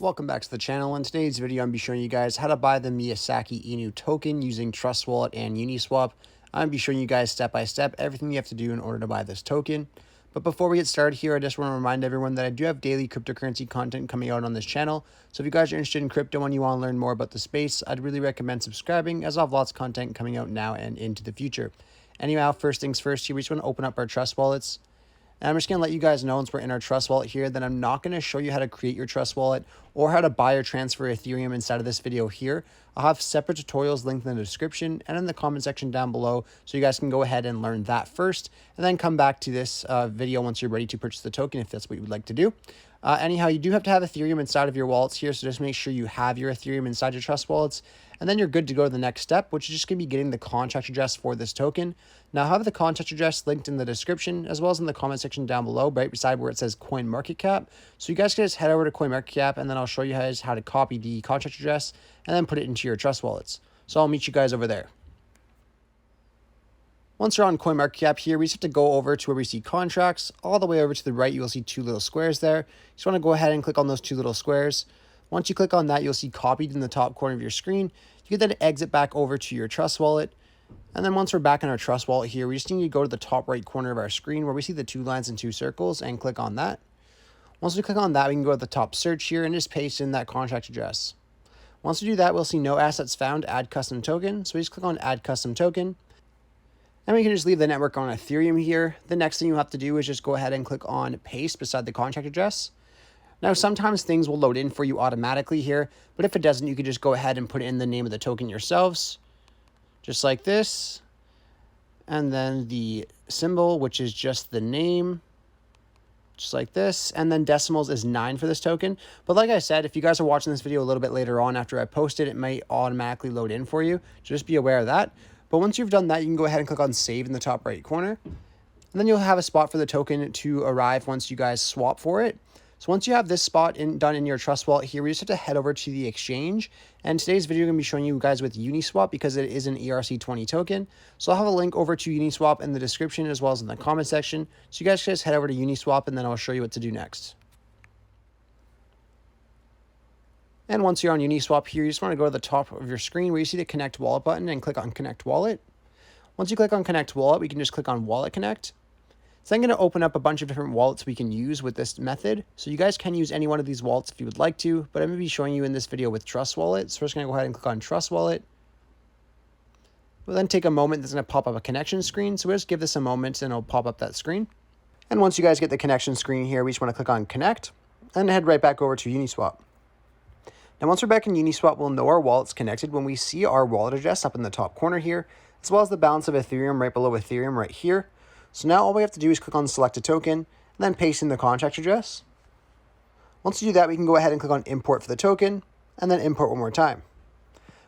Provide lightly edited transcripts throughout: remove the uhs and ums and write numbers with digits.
Welcome back to the channel. In today's video, I'm going to be showing you guys how to buy the Miyazaki Inu token using Trust Wallet and Uniswap. I'm going to be showing you guys step by step everything you have to do in order to buy this token. But before we get started here, I just want to remind everyone that I do have daily cryptocurrency content coming out on this channel. So if you guys are interested in crypto and you want to learn more about the space, I'd really recommend subscribing, as I have lots of content coming out now and into the future. Anyhow, first things first here, we just want to open up our Trust Wallets. And I'm just going to let you guys know, once we're in our Trust Wallet here, that I'm not going to show you how to create your Trust Wallet or how to buy or transfer Ethereum inside of this video here. I'll have separate tutorials linked in the description and in the comment section down below, so you guys can go ahead and learn that first, and then come back to this video once you're ready to purchase the token, if that's what you would like to do. Anyhow, you do have to have Ethereum inside of your wallets here, so just make sure you have your Ethereum inside your Trust Wallets, and then you're good to go to the next step, which is just going to be getting the contract address for this token. Now, I have the contract address linked in the description, as well as in the comment section down below, right beside where it says CoinMarketCap. So you guys can just head over to CoinMarketCap, and then I'll show you guys how to copy the contract address and then put it into your Trust Wallets. So I'll meet you guys over there. Once you're on CoinMarketCap here, we just have to go over to where we see contracts. All the way over to the right, you will see two little squares there. You just want to go ahead and click on those two little squares. Once you click on that, you'll see copied in the top corner of your screen. You can then exit back over to your Trust Wallet. And then once we're back in our Trust Wallet here, we just need to go to the top right corner of our screen where we see the two lines and two circles and click on that. Once we click on that, we can go to the top search here and just paste in that contract address. Once we do that, we'll see no assets found, add custom token. So we just click on add custom token. And we can just leave the network on Ethereum here. The next thing you have to do is just go ahead and click on paste beside the contract address. Now, sometimes things will load in for you automatically here, but if it doesn't, you can just go ahead and put in the name of the token yourselves, just like this. And then the symbol, which is just the name, just like this. And then decimals is 9 for this token. But like I said, if you guys are watching this video a little bit later on after I post it, it might automatically load in for you. So just be aware of that. But once you've done that, you can go ahead and click on save in the top right corner. And then you'll have a spot for the token to arrive once you guys swap for it. So once you have this spot done in your Trust Wallet here, we just have to head over to the exchange. And today's video, I'm going to be showing you guys with Uniswap because it is an ERC20 token. So I'll have a link over to Uniswap in the description as well as in the comment section. So you guys can just head over to Uniswap and then I'll show you what to do next. And once you're on Uniswap here, you just want to go to the top of your screen where you see the Connect Wallet button and click on Connect Wallet. Once you click on Connect Wallet, we can just click on Wallet Connect. So I'm going to open up a bunch of different wallets we can use with this method. So you guys can use any one of these wallets if you would like to, but I'm going to be showing you in this video with Trust Wallet. So we're just going to go ahead and click on Trust Wallet. We'll then take a moment. That's going to pop up a connection screen. So we'll just give this a moment and it'll pop up that screen. And once you guys get the connection screen here, we just want to click on Connect and head right back over to Uniswap. Now, once we're back in Uniswap, we'll know our wallet's connected when we see our wallet address up in the top corner here, as well as the balance of Ethereum right below Ethereum right here. So now all we have to do is click on select a token and then paste in the contract address. Once we do that, we can go ahead and click on import for the token and then import one more time.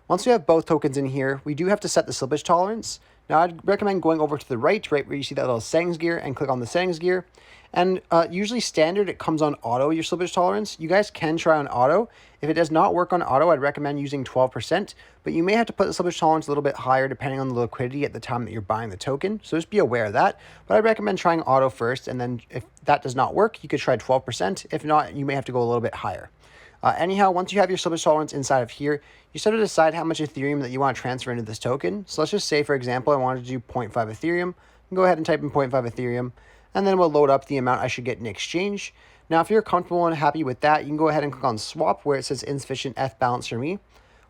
Once we have both tokens in here, we do have to set the slippage tolerance. Now, I'd recommend going over to the right where you see that little settings gear, and click on the settings gear. And usually standard, it comes on auto, your slippage tolerance. You guys can try on auto. If it does not work on auto, I'd recommend using 12%, but you may have to put the slippage tolerance a little bit higher depending on the liquidity at the time that you're buying the token. So just be aware of that. But I'd recommend trying auto first, and then if that does not work, you could try 12%. If not, you may have to go a little bit higher. Anyhow, once you have your slippage tolerance inside of here, you start to decide how much Ethereum that you want to transfer into this token. So let's just say, for example, I wanted to do 0.5 Ethereum. Go ahead and type in 0.5 Ethereum, and then we'll load up the amount I should get in exchange. Now, if you're comfortable and happy with that, you can go ahead and click on swap where it says insufficient F balance for me.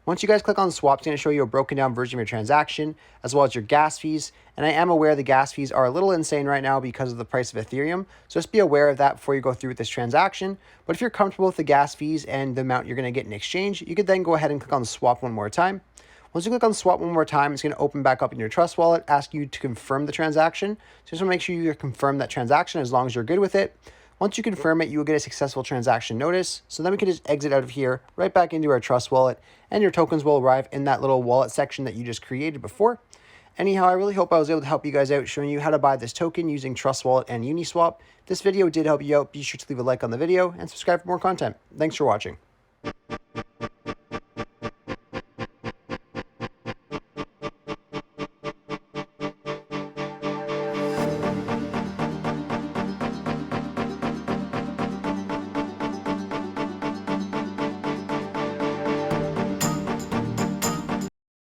Once you guys click on swap, it's going to show you a broken down version of your transaction, as well as your gas fees. And I am aware the gas fees are a little insane right now because of the price of Ethereum. So just be aware of that before you go through with this transaction. But if you're comfortable with the gas fees and the amount you're going to get in exchange, you could then go ahead and click on swap one more time. Once you click on swap one more time, it's going to open back up in your Trust Wallet, ask you to confirm the transaction. So just want to make sure you confirm that transaction as long as you're good with it. Once you confirm it, you will get a successful transaction notice. So then we can just exit out of here, right back into our Trust Wallet, and your tokens will arrive in that little wallet section that you just created before. Anyhow, I really hope I was able to help you guys out, showing you how to buy this token using Trust Wallet and Uniswap. If this video did help you out, be sure to leave a like on the video and subscribe for more content. Thanks for watching.